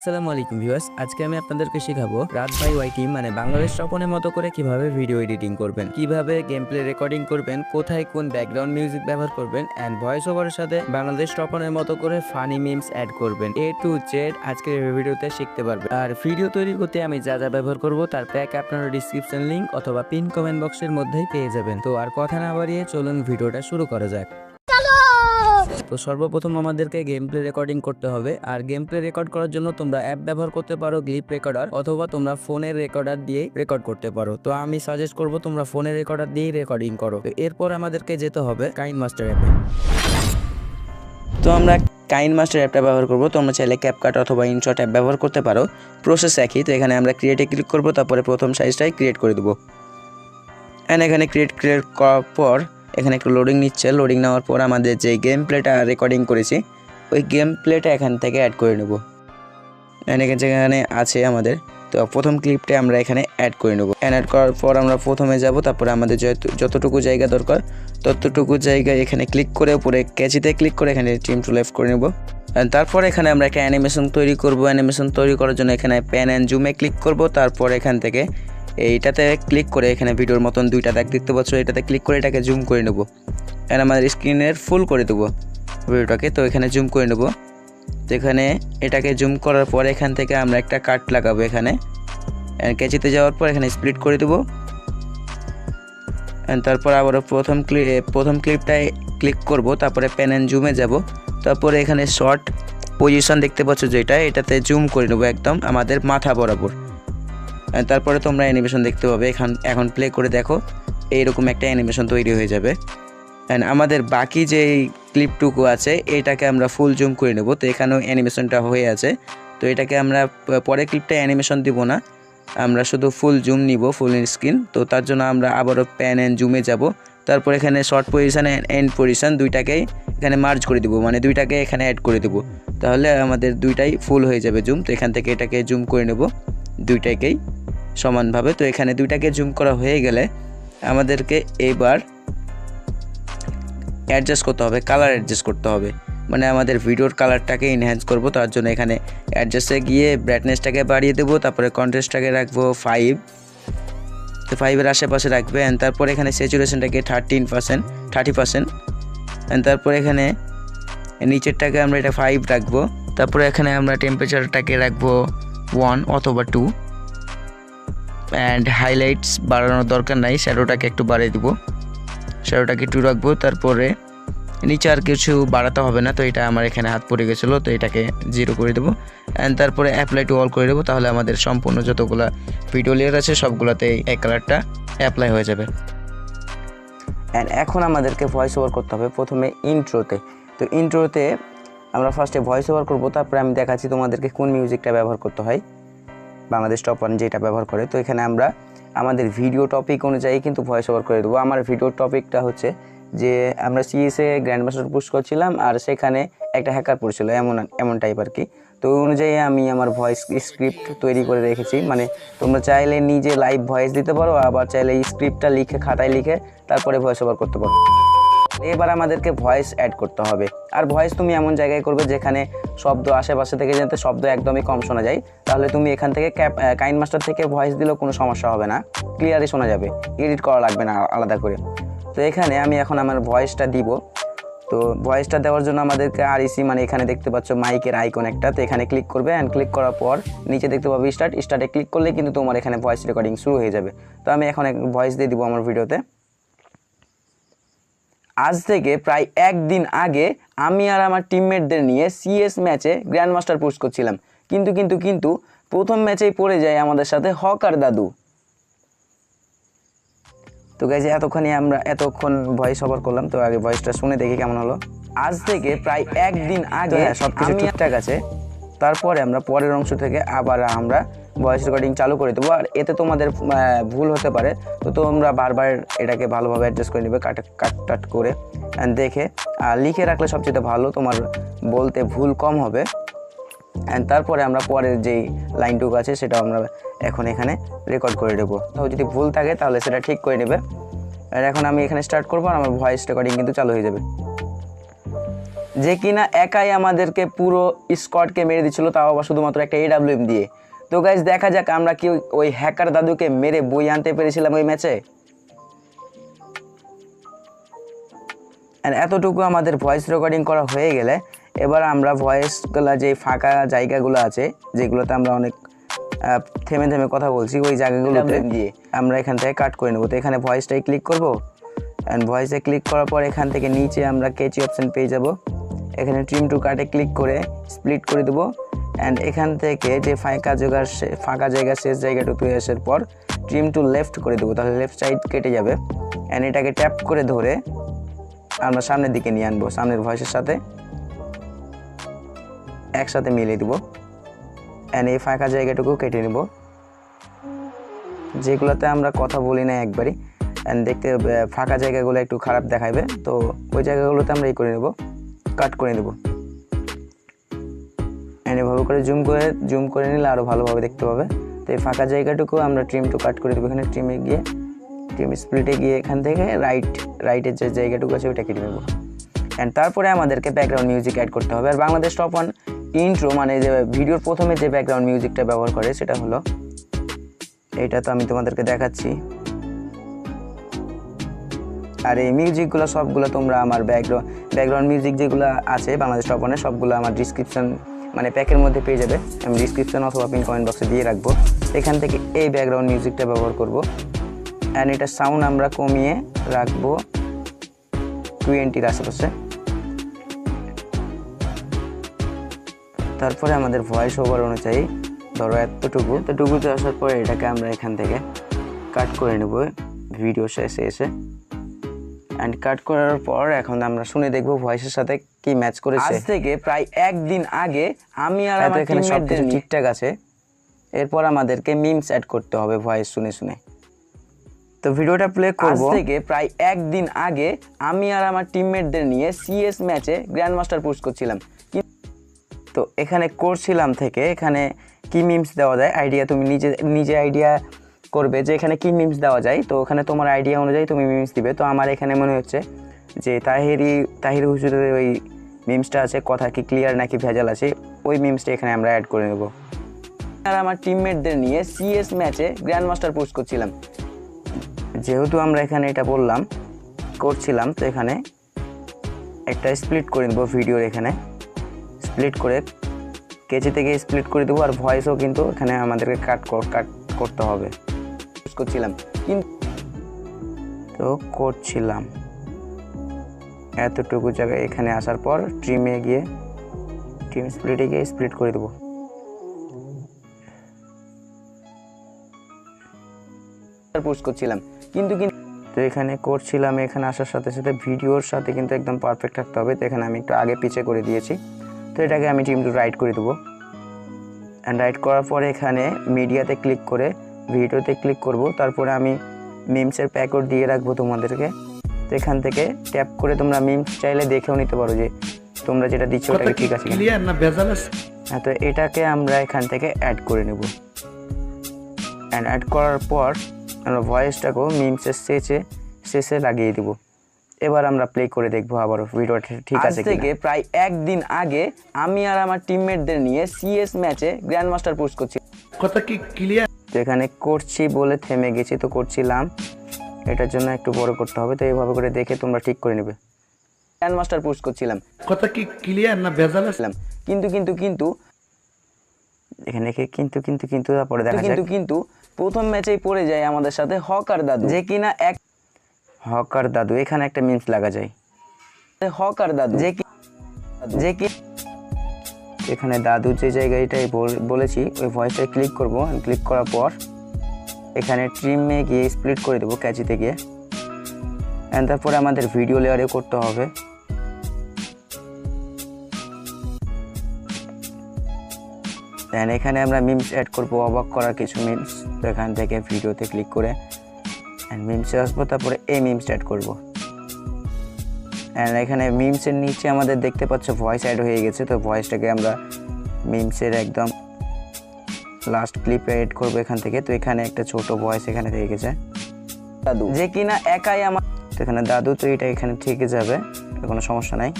আসসালামু আলাইকুম ভিউয়ার্স, আজকে আমি আপনাদেরকে শেখাবো রাত বাই ওয়াইটি মানে বাংলাদেশ টপনের মতো করে কিভাবে ভিডিও এডিটিং করবেন, কিভাবে গেম প্লে রেকর্ডিং করবেন, কোথায় কোন ব্যাকগ্রাউন্ড মিউজিক ব্যবহার করবেন এন্ড ভয়েস ওভারের সাথে বাংলাদেশ টপনের মতো করে ফানি মিমস অ্যাড করবেন। এ টু জেড আজকের এই ভিডিওতে শিখতে পারবেন। আর ভিডিও তৈরি করতে আমি যা যা ব্যবহার করব তার প্যাক আপনারা ডিসক্রিপশন লিংক অথবা পিন কমেন্ট বক্সের মধ্যেই পেয়ে যাবেন। তো আর কথা না বাড়িয়ে চলুন ভিডিওটা শুরু করা যাক। তো সর্বপ্রথম আমাদেরকে গেম প্লে রেকর্ডিং করতে হবে। আর গেম প্লে রেকর্ড করার জন্য তোমরা অ্যাপ ব্যবহার করতে পারো ক্লিপ রেকর্ডার, অথবা তোমরা ফোনের রেকর্ডার দিয়ে রেকর্ড করতে পারো। তো আমি সাজেস্ট করব তোমরা ফোনের রেকর্ডার দিয়েই রেকর্ডিং করো। তো এরপর আমাদেরকে যেতে হবে কাইনমাস্টার অ্যাপে। তো আমরা কাইনমাস্টার অ্যাপটা ব্যবহার করব। তোমরা চাইলে ক্যাপকাট অথবা ইনশট অ্যাপ ব্যবহার করতে পারো, প্রসেস একই। তো এখানে আমরা ক্রিয়েটে ক্লিক করব, তারপরে প্রথম সাইজটাই ক্রিয়েট করে দেবো। অ্যান্ড এখানে ক্রিয়েট করার পর এখানে একটু লোডিং নিচ্ছে। লোডিং নেওয়ার পর আমাদের যে গেম প্লেটা রেকর্ডিং করেছি ওই গেম প্লেটা এখান থেকে অ্যাড করে নেব। যেখানে আছে আমাদের, তো প্রথম ক্লিপটা আমরা এখানে অ্যাড করে নেব। অ্যাড করার পর আমরা প্রথমে যাব, তারপরে আমাদের যতটুকু জায়গা দরকার ততটুকু জায়গায় এখানে ক্লিক করে উপরে ক্যাচিতে ক্লিক করে এখানে ট্রিম টু লেফট করে নেব। তারপর এখানে আমরা একটা অ্যানিমেশন তৈরি করব। অ্যানিমেশন তৈরি করার জন্য এখানে প্যান অ্যান্ড জুমে ক্লিক করব। তারপর এখান থেকে এইটাতে ক্লিক করে এখানে ভিডিওর মতন দুইটা দাগ দেখতে পাচ্ছ, এটাতে ক্লিক করে এটাকে জুম করে নেব। আর আমাদের স্ক্রিনের ফুল করে দেবো ভিডিওটাকে। তো এখানে জুম করে নেব। তো এখানে এটাকে জুম করার পর এখান থেকে আমরা একটা কাট লাগাবো। এখানে ক্যাচিতে যাওয়ার পর এখানে স্প্লিট করে দেবো। তারপর আবারও প্রথম ক্লিপটায় ক্লিক করব, তারপরে প্যান অ্যান্ড জুমে যাব। তারপরে এখানে শর্ট পজিশন দেখতে পাচ্ছ যেটা, এটাতে জুম করে নেবো একদম আমাদের মাথা বরাবর। তারপরে তোমরা অ্যানিমেশন দেখতে পাবে। এখন প্লে করে দেখো, এইরকম একটা অ্যানিমেশন তৈরি হয়ে যাবে। অ্যান্ড আমাদের বাকি যে ক্লিপটুকু আছে এটাকে আমরা ফুল জুম করে নেব। তো এখানেও অ্যানিমেশনটা হয়ে আছে। তো এটাকে আমরা পরের ক্লিপটা অ্যানিমেশন দিব না, আমরা শুধু ফুল জুম নিব, ফুল স্ক্রিন। তো তার জন্য আমরা আবারও প্যান অ্যান্ড জুমে যাব। তারপর এখানে short position and end position দুইটাকেই এখানে মার্জ করে দিব, মানে দুইটাকে এখানে অ্যাড করে দেব। তাহলে আমাদের দুইটাই ফুল হয়ে যাবে জুম। তো এখান থেকে এটাকে জুম করে নেব দুইটাকেই সমানভাবে। তো এখানে দুইটাকে জুম করা হয়ে গেলে আমাদেরকে এবার অ্যাডজাস্ট করতে হবে, কালার অ্যাডজাস্ট করতে হবে, মানে আমাদের ভিডিওর কালারটাকে এনহ্যান্স করব। তার জন্য এখানে অ্যাডজাস্টে গিয়ে ব্রাইটনেসটাকে বাড়িয়ে দেবো, তারপরে কন্ট্রাস্টটাকে রাখবো 5, তো 5-এর আশেপাশে রাখবে। অ্যান্ড তারপর এখানে স্যাচুরেশনটাকে 30%। অ্যান্ড তারপর এখানে নিচেরটাকে আমরা এটা 5 রাখবো। তারপরে এখানে আমরা টেম্পারেচারটাকে রাখবো 1 অথবা 2। অ্যান্ড হাইলাইটস বাড়ানোর দরকার নাই, শ্যাডোটাকে একটু বাড়িয়ে দিব, শ্যাডোটাকে একটু রাখবো। তারপরে নিচে আর কিছু বাড়াতে হবে না, তো এটা আমার এখানে হাত পড়ে গেছিলো, তো এটাকে 0 করে দেবো। অ্যান্ড তারপরে অ্যাপ্লাই টু অল করে দেবো। তাহলে আমাদের সম্পূর্ণ যতগুলো ভিডিও লেয়ার আছে সবগুলোতেই এই কালারটা অ্যাপ্লাই হয়ে যাবে। অ্যান্ড এখন আমাদেরকে ভয়েস ওভার করতে হবে প্রথমে ইন্ট্রোতে। তো ইন্ট্রোতে আমরা ফার্স্টে ভয়েস ওভার করবো, তারপরে আমি দেখাচ্ছি তোমাদেরকে কোন মিউজিকটা ব্যবহার করতে হয়, বাংলাদেশ টপ 1 যেটা ব্যবহার করে। তো এখানে আমরা আমাদের ভিডিও টপিক অনুযায়ী কিন্তু ভয়েস ওভার করে দেবো। আমার ভিডিও টপিকটা হচ্ছে যে আমরা সিএসএ গ্র্যান্ডমাস্টার পুশ করছিলাম আর সেখানে একটা হ্যাকার পড়ছিল, এমন টাইপ আর কি। তো ওই অনুযায়ী আমি আমার ভয়েস স্ক্রিপ্ট তৈরি করে রেখেছি। মানে তোমরা চাইলে নিজে লাইভ ভয়েস দিতে পারো, আবার চাইলে এই স্ক্রিপ্টটা লিখে খাতায় লিখে তারপরে ভয়েস ওভার করতে পারো। এবার আমাদেরকে ভয়েস অ্যাড করতে হবে। আর ভয়েস তুমি এমন জায়গায় করবে যেখানে শব্দ আশেপাশে থেকে যাতে শব্দ একদমই কম শোনা যায়। তাহলে তুমি এখান থেকে কাইনমাস্টার থেকে ভয়েস দিলেও কোনো সমস্যা হবে না, ক্লিয়ারই শোনা যাবে, এডিট করা লাগবে না আলাদা করে। তো এখানে আমি এখন আমার ভয়েসটা দিব। তো ভয়েসটা দেওয়ার জন্য আমাদেরকে আরইসি মানে এখানে দেখতে পাচ্ছ মাইকের আইকন একটা, তো এখানে ক্লিক করবে। অ্যান্ড ক্লিক করার পর নিচে দেখতে পাবে স্টার্টে ক্লিক করলে কিন্তু তোমার এখানে ভয়েস রেকর্ডিং শুরু হয়ে যাবে। তো আমি এখন ভয়েস দিয়ে দিব আমার ভিডিওতে। আজ থেকে প্রায় 1 দিন আগে আমি আর আমার টিমমেটদের নিয়ে সিএস ম্যাচে গ্র্যান্ডমাস্টার পুশ করছিলাম, কিন্তু প্রথম ম্যাচেই পড়ে যায় আমাদের সাথে হকার দাদু। তো গাইজ এতক্ষণ ভয়েস ওভার করলাম, তো আগে ভয়েসটা শুনে দেখি কেমন হলো। আজ থেকে প্রায় 1 দিন আগে সব কিছু ঠিকঠাক আছে। তারপরে আমরা পরের অংশ থেকে আবার আমরা ভয়েস রেকর্ডিং চালু করে দেবো। আর এতে তোমাদের ভুল হতে পারে, তো তোমরা বারবার এটাকে ভালোভাবে অ্যাডজাস্ট করে নেবে, কাট করে দেখে। আর লিখে রাখলে সবচেয়ে ভালো, তোমার বলতে ভুল কম হবে। অ্যান্ড তারপরে আমরা পরের যেই লাইনটুকু আছে সেটা আমরা এখন এখানে রেকর্ড করে দেবো। তো যদি ভুল থাকে তাহলে সেটা ঠিক করে নেবে। আর এখন আমি এখানে স্টার্ট করবো আর আমার ভয়েস রেকর্ডিং কিন্তু চালু হয়ে যাবে। যে কিনা একাই আমাদেরকে পুরো স্কোয়াডকে মেরে দিচ্ছিল, তাও আবার শুধুমাত্র একটা AWM দিয়ে। তো গাইজ দেখা যাক আমরা কি ওই হ্যাকার দাদুকে মেরে বই আনতে পেরেছিলাম ওই ম্যাচে। এতটুকু আমাদের ভয়েস রেকর্ডিং করা হয়ে গেলে এবার আমরা ভয়েসগুলো যে ফাঁকা জায়গাগুলো আছে যেগুলোতে আমরা অনেক থেমে থেমে কথা বলছি, ওই জায়গাগুলোতে দিয়ে আমরা এখান থেকে কাট করে নেবো। তো এখানে ভয়েসটাই ক্লিক করবো, অ্যান্ড ভয়েসে ক্লিক করার পর এখান থেকে নিচে আমরা কেচি অপশান পেয়ে যাব। এখানে ট্রিম টু কাটে ক্লিক করে স্প্লিট করে দেবো, অ্যান্ড এখান থেকে যে ফাঁকা জায়গা শেষ জায়গাটুকু আসার পর ট্রিম টু লেফট করে দেবো, তাহলে লেফট সাইড কেটে যাবে। অ্যান্ড এটাকে ট্যাপ করে ধরে আমরা সামনের দিকে নিয়ে আনবো, সামনের ভয়েসের সাথে একসাথে মিলিয়ে দেবো। অ্যান্ড এই ফাঁকা জায়গাটুকু কেটে নেব যেগুলোতে আমরা কথা বলি না একবারই, অ্যান্ড দেখতে ফাঁকা জায়গাগুলো একটু খারাপ দেখাবে, তো ওই জায়গাগুলোতে আমরা এই করে নেব, কাট করে নেব। অ্যান্ড এভাবে করে জুম করে নিলে আরও ভালোভাবে দেখতে পাবে। তো এই ফাঁকা জায়গাটুকু আমরা ট্রিম টু কাট করে দেবো। এখানে ট্রিম স্প্লিটে গিয়ে এখান থেকে রাইটের যে জায়গাটুকু আছে ওইটা কেটে নেব। অ্যান্ড তারপরে আমাদেরকে ব্যাকগ্রাউন্ড মিউজিক অ্যাড করতে হবে। আর বাংলাদেশ টপ 1 ইন্ট্রো মানে যে ভিডিওর প্রথমে যে ব্যাকগ্রাউন্ড মিউজিকটা ব্যবহার করে সেটা হলো এইটা। তো আমি তোমাদেরকে দেখাচ্ছি। আর এই মিউজিকগুলো সবগুলো তোমরা আমার ব্যাকগ্রাউন্ড মিউজিক যেগুলো আছে বাংলাদেশ টপ 1-এ সবগুলো আমার ডিসক্রিপশন মানে প্যাকের মধ্যে পেয়ে যাবে। আমি ডিসক্রিপশন অথবা পিন কমেন্ট বক্সে দিয়ে রাখবো। এখান থেকে এই ব্যাকগ্রাউন্ড মিউজিকটা ব্যবহার করব। অ্যান্ড এটা সাউন্ড আমরা কমিয়ে রাখবো 20-র আশেপাশে। তারপরে আমাদের ভয়েস ওভার অনুযায়ী ধরো এতটুকুতে আসার পরে এটাকে আমরা এখান থেকে কাট করে নেব ভিডিও শেষে এসে। অ্যান্ড কাট করার পর এখন আমরা শুনে দেখব ভয়েসের সাথে কি ম্যাচ করেছে। আজ থেকে প্রায় একদিন আগে আমি আর আমার এখানে সব কিছু ঠিকঠাক আছে। এরপর আমাদেরকে মিমস অ্যাড করতে হবে ভয়েস শুনে শুনে। তো ভিডিওটা প্লে করব। আজ থেকে প্রায় একদিন আগে আমি আর আমার টিমমেটদের নিয়ে CS ম্যাচে গ্র্যান্ড মাস্টার পুশ করছিলাম। তো এখানে করছিলাম থেকে এখানে কি মিমস দেওয়া যায় আইডিয়া তুমি নিজে আইডিয়া করবে যে এখানে কি মিমস দেওয়া যায়। তো ওখানে তোমার আইডিয়া অনুযায়ী তুমি মিমস দিবে। তো আমার এখানে মনে হচ্ছে যে তাহির হুজুরের ওই মিমসটা আছে, কথা কি ক্লিয়ার নাকি ভেজাল আছে, ওই মিমসটা এখানে আমরা অ্যাড করে নেব। আর আমার টিমমেটদের নিয়ে CS ম্যাচে গ্র্যান্ড মাস্টার পুশ করছিলাম। যেহেতু আমরা এখানে এটা করছিলাম তো এখানে একটা স্প্লিট করে নেব ভিডিওর, এখানে স্প্লিট করে কেচি থেকে স্প্লিট করে দেবো। আর ভয়েসও কিন্তু এখানে আমাদেরকে কাট করতে হবে। করছিলাম এতটুকু জায়গায় এখানে আসার পর ট্রিম স্প্লিটে গিয়ে স্প্লিট করে দেবো। পুশ করছিলাম তো এখানে করছিলাম, এখানে আসার সাথে সাথে ভিডিওর সাথে কিন্তু একদম পারফেক্ট থাকতে হবে। তো এখানে আমি একটু আগে পিছে করে দিয়েছি। তো এটাকে আমি ট্রিম টু রাইট করে দেবো। অ্যান্ড রাইট করার পরে এখানে মিডিয়াতে ক্লিক করে ভিডিওতে ক্লিক করব। তারপরে আমি মিমসের প্যাকও দিয়ে রাখবো তোমাদেরকে। তো এখান থেকে ট্যাপ করে তোমরা মিমস চাইলে দেখেও নিতে পারো যে তোমরা যেটা দিচ্ছ ওটা ঠিক আছে না ভেজাল আছে। হ্যাঁ, তো এটাকে আমরা এখান থেকে অ্যাড করে নেব। অ্যান্ড অ্যাড করার পর আমরা ভয়েসটাকেও মিমসের শেষে লাগিয়ে দেবো। এবার আমরা প্লে করে দেখবো আবারও ভিডিওটা ঠিক আছে কিনা। থেকে প্রায় একদিন আগে আমি আর আমার টিমমেটদের নিয়ে CS ম্যাচে গ্র্যান্ড মাস্টার পুশ করছি। কথা কি ক্লিয়ার? তো এখানে করছি বলে থেমে গেছি, তো করছিলাম, এটার জন্য একটু বড় করতে হবে। তো এইভাবে করে দেখে তোমরা ঠিক করে নেবে। গ্র্যান্ড মাস্টার পুশ করছিলাম। কথা কি ক্লিয়ার না ভেজাল আসলাম? কিন্তু এখানে কিন্তু তারপরে দেখা যায় কিন্তু প্রথম ম্যাচেই পড়ে যায় আমাদের সাথে হকার দাদু, যে কিনা হকার দাদু এখানে একটা মিমস লাগা যায়। হকার দাদু যে কি এখানে দাদু যে জায়গাটাই বলেছি ওই ভয়েসটায় ক্লিক করব। ক্লিক করার পর এখানে ট্রিমে গিয়ে স্প্লিট করে দেবো ক্যাচিতে গিয়ে। অ্যান্ড তারপরে আমাদের ভিডিও লেয়ারে করতে হবে। দেন এখানে আমরা মিমস অ্যাড করবো, অবাক করার কিছু মিমস। তো এখান থেকে ভিডিওতে ক্লিক করে অ্যান্ড মিমসে আসবো, তারপরে এই মিমস অ্যাড করবো। অ্যান্ড এখানে মিমসের নিচে আমাদের দেখতে পাচ্ছ ভয়েস অ্যাড হয়ে গেছে। তো ভয়েসটাকে আমরা মিমসের একদম লাস্ট ক্লিপে এড করবো এখান থেকে। তো এখানে একটা ছোট ভয়েস এখানে হয়ে গেছে, দাদু যে কিনা একাই আমার। তো এখানে দাদু, তো এটা এখানে থেকে যাবে, কোনো সমস্যা নাই।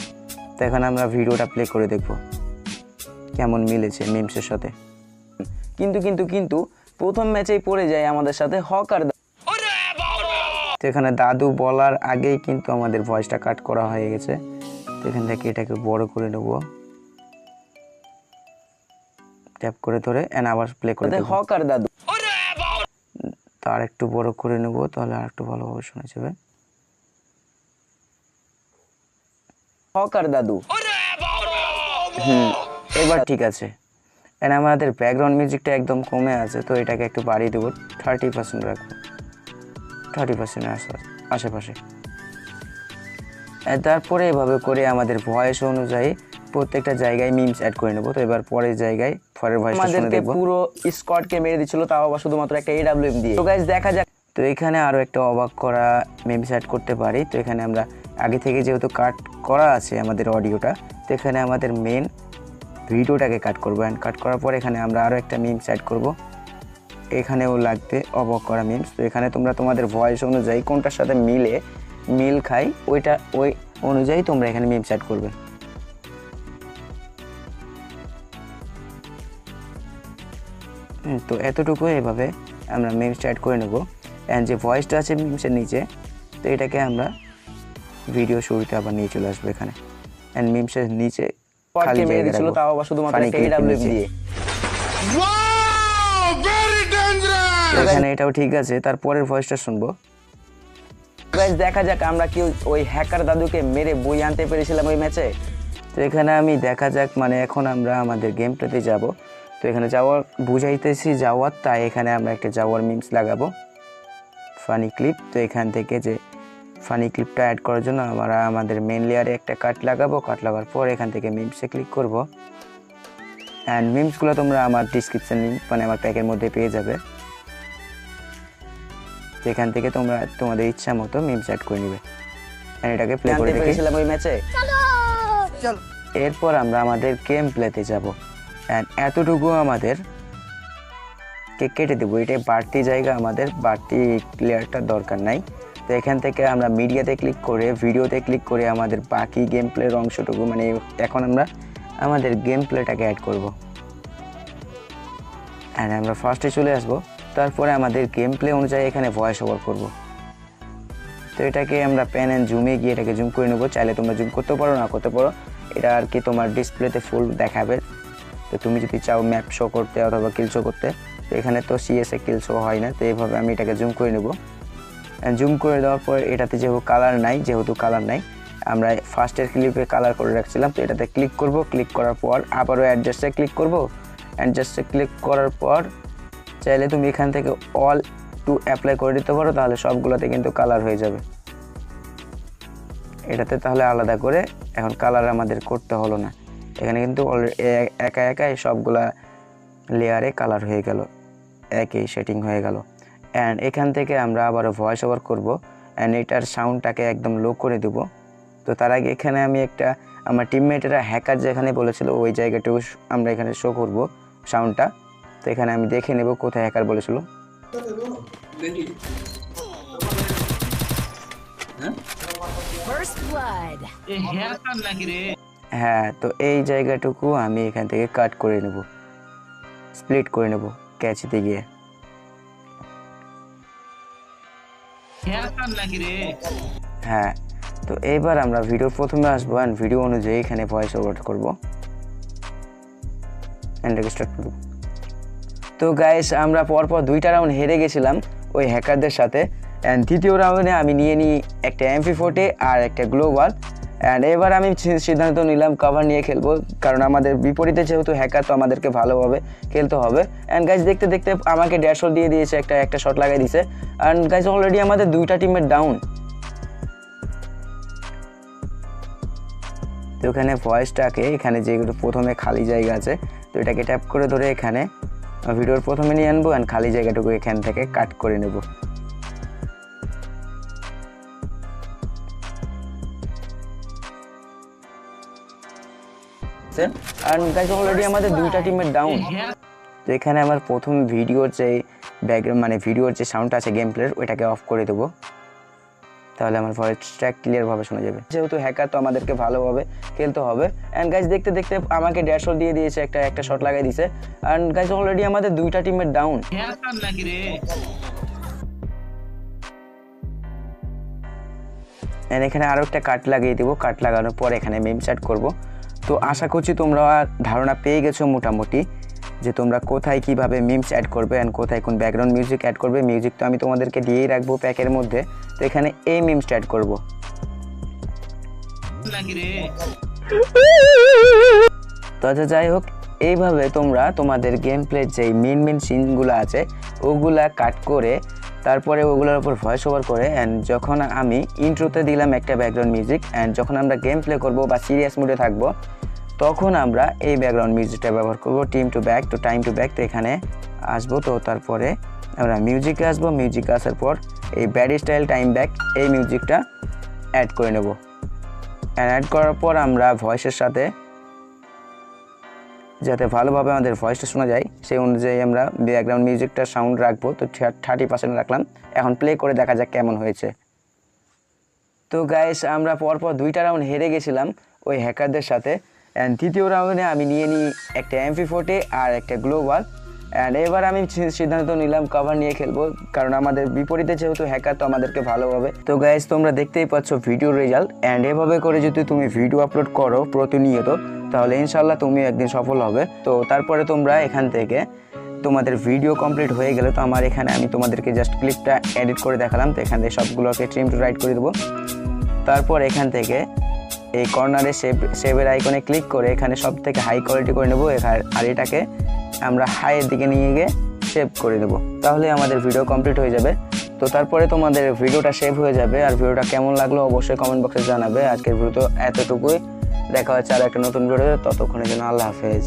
তো এখন আমরা ভিডিওটা প্লে করে দেখব কেমন মিলেছে মিমসের সাথে। কিন্তু প্রথম ম্যাচেই পড়ে যায় আমাদের সাথে হকার। তো এখানে দাদু বলার আগেই কিন্তু আমাদের ভয়েসটা কাট করা হয়ে গেছে। তো এখান থেকে এটাকে বড় করে নেব, ট্যাপ করে ধরে এন্ড আবার প্লে করে দেব। হকার দাদু তার একটু বড় করে নেব, তাহলে আর একটু ভালোভাবে শোনা যাবে। হকার দাদু এবার ঠিক আছে। এন্ড আমাদের ব্যাকগ্রাউন্ড মিউজিকটা একদম কমে আছে, তো এটাকে একটু বাড়িয়ে দেবো, 30% রাখবো, 30% আশেপাশে। তারপরে এভাবে করে আমাদের ভয়েস অনুযায়ী প্রত্যেকটা জায়গায় মিমস অ্যাড করে নেব। তো এবার পরের জায়গায় পরের ভয়েসটা শুনে দেখব। পুরো স্কোয়াডকে মেরে দিছিল, তাও আবার শুধুমাত্র একটা AWM দিয়ে। তো গাইস দেখা যাক। তো এখানে আরও একটা অবাক করা মিমস অ্যাড করতে পারি। তো এখানে আমরা আগে থেকে যেহেতু কাট করা আছে আমাদের অডিওটা, তো এখানে আমাদের মেন ভিডিওটাকে কাট করবো। অ্যান্ড কাট করার পর এখানে আমরা আরও একটা মিমস অ্যাড করব। এখানেও লাগবে অবাক করা মিমস। তো এখানে তোমরা তোমাদের ভয়েস অনুযায়ী কোনটার সাথে মিল খাই ওই অনুযায়ী তোমরা এখানে মিমস অ্যাড করবে। তো এতটুকু এভাবে আমরা মিমসটা অ্যাড করে নেব। অ্যান্ড যে ভয়েসটা আছে মিমসের নিচে, তো এটাকে আমরা ভিডিও শুরুতে আবার নিয়ে চলে আসবো এখানে। অ্যান্ড মিমসের নিচে খালি জায়গা রাখবো, তাও আবার শুধুমাত্র একটা AWM দিয়ে। এখানে এটাও ঠিক আছে। তারপরের ভয়েসটা শুনবো। গাইস দেখা যাক আমরা কি ওই হ্যাকার দাদুকে মেরে বই আনতে পেরেছিলাম ওই ম্যাচে। তো এখানে আমি দেখা যাক, মানে এখন আমরা আমাদের গেম প্লেতে যাব। তো এখানে যাওয়ার বুঝাইতেছি যাওয়ার, তাই এখানে আমরা একটা যাওয়ার মিমস লাগাবো, ফানি ক্লিপ। তো এখান থেকে যে ফানি ক্লিপটা অ্যাড করার জন্য আমরা আমাদের মেন লেয়ারে একটা কাট লাগাবো। কাট লাগার পর এখান থেকে মিমসে ক্লিক করব। অ্যান্ড মিমসগুলো তোমরা আমার ডিসক্রিপশন লিঙ্ক মানে আমার প্যাকের মধ্যে পেয়ে যাবে। এখান থেকে তোমরা তোমাদের ইচ্ছা মতো মিমস অ্যাড করে নেবে। এটাকে প্লে করে দেখেছিলাম ওই ম্যাচে। এরপর আমরা আমাদের গেম প্লেতে যাব। অ্যান্ড এতটুকু আমাদের কেটে দেবো। এটাই বাড়তি জায়গা, আমাদের বাড়তি লেয়ারটা দরকার নাই। তো এখান থেকে আমরা মিডিয়াতে ক্লিক করে ভিডিওতে ক্লিক করে আমাদের বাকি গেম প্লের অংশটুকু, মানে এখন আমরা আমাদের গেম প্লেটাকে অ্যাড করব। অ্যান্ড আমরা ফার্স্টে চলে আসবো। তারপরে আমাদের গেম প্লে অনুযায়ী এখানে ভয়েস ওভার করব। তো এটাকে আমরা প্যান অ্যান্ড জুমে গিয়ে এটাকে জুম করে নেবো। চাইলে তোমরা জুম করতে পারো, না করতে পারো, এটা আর কি তোমার ডিসপ্লেতে ফুল দেখাবে। তো তুমি যদি চাও ম্যাপ শো করতে অথবা কিল শো করতে, তো এখানে তো CS-এ কিল শো হয় না। তো এইভাবে আমি এটাকে জুম করে নেব। জুম করে দেওয়ার পর এটাতে যেহেতু কালার নাই, আমরা ফার্স্টের ক্লিপে কালার করে রাখছিলাম। তো এটাতে ক্লিক করব। ক্লিক করার পর আবারও অ্যাডজাস্টে ক্লিক করব। অ্যাডজাস্টে ক্লিক করার পর চাইলে তুমি এখান থেকে অল টু অ্যাপ্লাই করে দিতে পারো, তাহলে সবগুলোতে কিন্তু কালার হয়ে যাবে। এটাতে তাহলে আলাদা করে এখন কালার আমাদের করতে হলো না। এখানে কিন্তু একা সবগুলা লেয়ারে কালার হয়ে গেল, একই সেটিং হয়ে গেল। অ্যান্ড এখান থেকে আমরা আবারও ভয়েস ওভার করবো। অ্যান্ড এটার সাউন্ডটাকে একদম লো করে দেবো। তো তার আগে এখানে আমি একটা আমার টিমমেটেরা হ্যাকার যেখানে বলেছিল ওই জায়গাটাও আমরা এখানে শো করব সাউন্ডটা। তো এখানে আমি দেখে নেব কোথায় হ্যাকার বলেছিল। হ্যাঁ, তো এই জায়গাটুকু আমি এখান থেকে কাট করে নেব, স্প্লিট করে নেব ক্যাচিতে গিয়ে। হ্যাঁ, তো এইবার আমরা ভিডিও প্রথমে আসবো অ্যান্ড ভিডিও অনুযায়ী এখানে ভয়েস ওভার করবো অ্যান্ড স্টার্ট করব। তো গাইস আমরা পরপর 2টা রাউন্ড হেরে গেছিলাম ওই হ্যাকারদের সাথে। অ্যান্ড তৃতীয় রাউন্ডে আমি নিয়ে নিই একটা MP40 আর একটা গ্লোবাল। অ্যান্ড এবার আমি সিদ্ধান্ত নিলাম কভার নিয়ে খেলবো, কারণ আমাদের বিপরীতে যেহেতু হ্যাকার, তো আমাদেরকে ভালোভাবে খেলতে হবে। অ্যান্ড গাইস দেখতে দেখতে আমাকে ড্যাশ দিয়ে দিয়েছে, একটা শট লাগাই দিয়েছে। অ্যান্ড গাইস অলরেডি আমাদের 2টা টিমের ডাউন। তো ওখানে ভয়েসটাকে এখানে যেগুলো প্রথমে খালি জায়গা আছে, তো এটাকে ট্যাপ করে ধরে এখানে ভিডিওর প্রথমে নিয়ে আনবো অ্যান্ড খালি জায়গাটুকু এখান থেকে কাট করে নেব। আর গাইস অলরেডি আমাদের 2টা টিমের ডাউন। তো এখানে আমার প্রথম ভিডিওর যে ব্যাকগ্রাউন্ড মানে ভিডিওর যে সাউন্ডটা আছে গেম প্লের, ওইটাকে অফ করে দেবো। তাহলে আমার ভয়েসটা ক্লিয়ারভাবে শোনা যাবে। যেহেতু হ্যাকার তো আমাদেরকে ভালোভাবে খেলতে হবে। অ্যান্ড গাইজ দেখতে দেখতে আমাকে 1.5 শট দিয়ে দিয়েছে, একটা শট লাগাই দিয়েছে। অ্যান্ড গাইজ অলরেডি আমাদের 2টা টিমের ডাউন। এখানে আরও একটা কাট লাগিয়ে দেবো। কাট লাগানোর পর এখানে মিমস অ্যাড করবো। তো আশা করছি তোমরা ধারণা পেয়ে গেছো মোটামুটি যে তোমরা কোথায় কিভাবে মিমস অ্যাড করবে অ্যান্ড কোথায় কোন ব্যাকগ্রাউন্ড মিউজিক অ্যাড করবে। মিউজিক তো আমি তোমাদেরকে দিয়েই রাখবো প্যাকের মধ্যে। তো এখানে এই মিমসটা অ্যাড করবো। তো আচ্ছা যাই হোক, এইভাবে তোমরা তোমাদের গেম প্লের যেই মেন সিনগুলো আছে ওগুলা কাট করে তারপরে ওগুলোর উপর ভয়েস ওভার করে অ্যান্ড যখন আমি ইন্ট্রোতে দিলাম একটা ব্যাকগ্রাউন্ড মিউজিক অ্যান্ড যখন আমরা গেম প্লে করবো বা সিরিয়াস মুডে থাকবো তখন আমরা এই ব্যাকগ্রাউন্ড মিউজিকটা ব্যবহার করবো। Time to back. তো এখানে আসবো। তো তারপরে আমরা মিউজিকে আসবো। মিউজিকে আসার পর এই ব্যাড স্টাইল টাইম ব্যাক এই মিউজিকটা অ্যাড করে নেব। অ্যাড করার পর আমরা ভয়েসের সাথে যাতে ভালোভাবে আমাদের ভয়েসটা শোনা যায় সেই অনুযায়ী আমরা ব্যাকগ্রাউন্ড মিউজিকটার সাউন্ড রাখবো। তো 30% রাখলাম। এখন প্লে করে দেখা যাক কেমন হয়েছে। তো গাইস আমরা পরপর 2টা রাউন্ড হেরে গেছিলাম ওই হ্যাকারদের সাথে। অ্যান্ড তৃতীয় রাউন্ডে আমি নিয়ে নিই একটা MP40 আর একটা গ্লোবাল। অ্যান্ড এবার আমি সিদ্ধান্ত নিলাম কভার নিয়ে খেলবো, কারণ আমাদের বিপরীতে যেহেতু হ্যাকার তো আমাদেরকে ভালোভাবে। তো গাইস তোমরা দেখতেই পাচ্ছ ভিডিওর রেজাল্ট। অ্যান্ড এভাবে করে যদি তুমি ভিডিও আপলোড করো প্রতিনিয়ত তাহলে ইনশাল্লাহ তুমি একদিন সফল হবে। তো তারপরে তোমরা এখান থেকে তোমাদের ভিডিও কমপ্লিট হয়ে গেলে তো এখানে আমি তোমাদেরকে জাস্ট ক্লিপটা এডিট করে দেখালাম। তো এখান থেকে সবগুলোকে ট্রিম টু রাইট করে দেবো। তারপর এখান থেকে এই কর্নারে সেভের আইকনে ক্লিক করে এখানে সব থেকে হাই কোয়ালিটি করে নেবো আর এটাকে আমরা হাইয়ের দিকে নিয়ে গিয়ে সেভ করে দেবো। তাহলে আমাদের ভিডিও কমপ্লিট হয়ে যাবে। তো তারপরে তোমাদের ভিডিওটা সেভ হয়ে যাবে। আর ভিডিওটা কেমন লাগলো অবশ্যই কমেন্ট বক্সে জানাবে। আজকের ভিডিও তো এতটুকুই। দেখা হচ্ছে আর একটা নতুন ভিডিও। ততক্ষণের জন্য আল্লাহ হাফেজ।